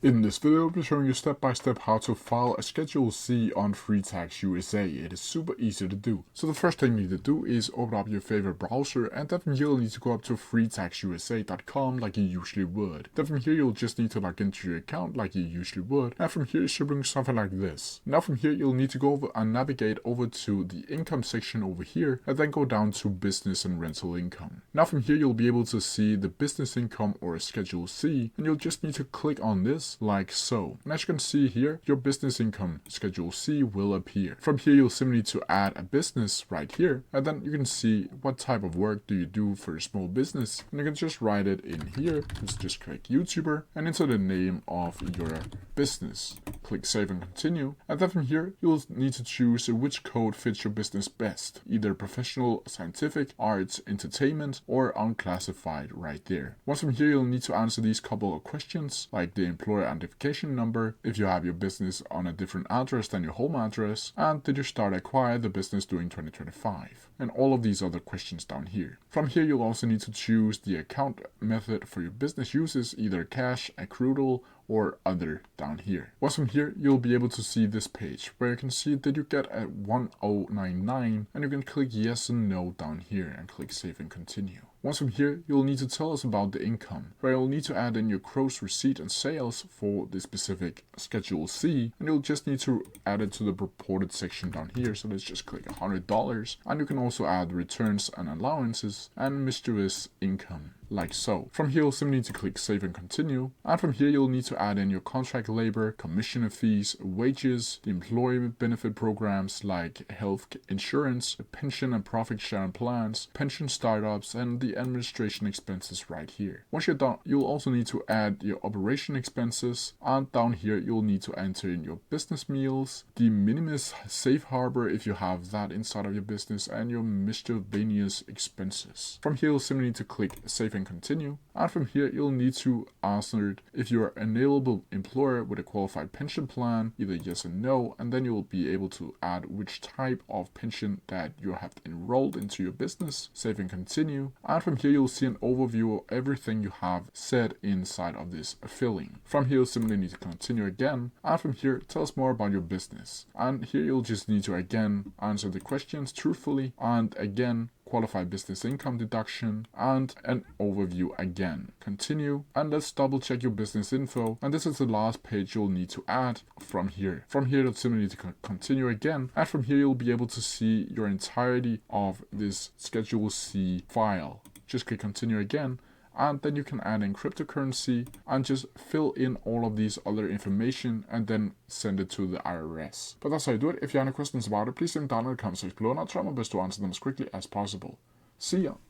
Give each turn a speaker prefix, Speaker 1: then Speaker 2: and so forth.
Speaker 1: In this video, I'll be showing you step by step how to file a Schedule C on FreeTaxUSA. It is super easy to do. So the first thing you need to do is open up your favorite browser, and then from here you'll need to go up to freetaxusa.com like you usually would. Then from here you'll just need to log into your account like you usually would, and from here it should bring something like this. Now from here you'll need to go over and navigate over to the income section over here, and then go down to business and rental income. Now from here you'll be able to see the business income or Schedule C, and you'll just need to click on this like so. And as you can see here, your business income Schedule C will appear. From here you'll simply need to add a business right here, and then you can see what type of work do you do for a small business, and you can just write it in here. Just click YouTuber and enter the name of your business. Click save and continue, and then from here you'll need to choose which code fits your business best, either professional, scientific, arts, entertainment, or unclassified right there. Once from here you'll need to answer these couple of questions like the employer identification number, if you have your business on a different address than your home address, and did you start acquire the business during 2025, and all of these other questions down here. From here you'll also need to choose the account method for your business uses, either cash, accrual, or other down here. Once from here you'll be able to see this page where you can see that you get a 1099, and you can click yes and no down here and click save and continue. Once from here you'll need to tell us about the income, where you'll need to add in your gross receipt and sales for the specific Schedule C, and you'll just need to add it to the reported section down here. So let's just click $100, and you can also add returns and allowances and miscellaneous income like so. From here you'll simply need to click save and continue, and from here you'll need to add in your contract labor, commissioner fees, wages, the employee benefit programs like health insurance, pension and profit sharing plans, pension startups, and the administration expenses right here. Once you're done, you'll also need to add your operation expenses, and down here you'll need to enter in your business meals, the minimus safe harbor if you have that inside of your business, and your miscellaneous expenses. From here you'll simply need to click save and continue, and from here you'll need to answer if you're an eligible employer with a qualified pension plan, either yes or no, and then you'll be able to add which type of pension that you have enrolled into your business. Save and continue, and from here you'll see an overview of everything you have said inside of this filling. From here you'll simply need to continue again, and from here tell us more about your business, and here you'll just need to again answer the questions truthfully, and again qualified business income deduction, and an overview again. Continue, and let's double check your business info, and this is the last page you'll need to add from here. From here you'll simply need to continue again, and from here you'll be able to see your entirety of this Schedule C file. Just click continue again, and then you can add in cryptocurrency and just fill in all of these other information and then send it to the IRS. But that's how you do it. If you have any questions about it, please leave them down in the comment section below, and I'll try my best to answer them as quickly as possible. See ya!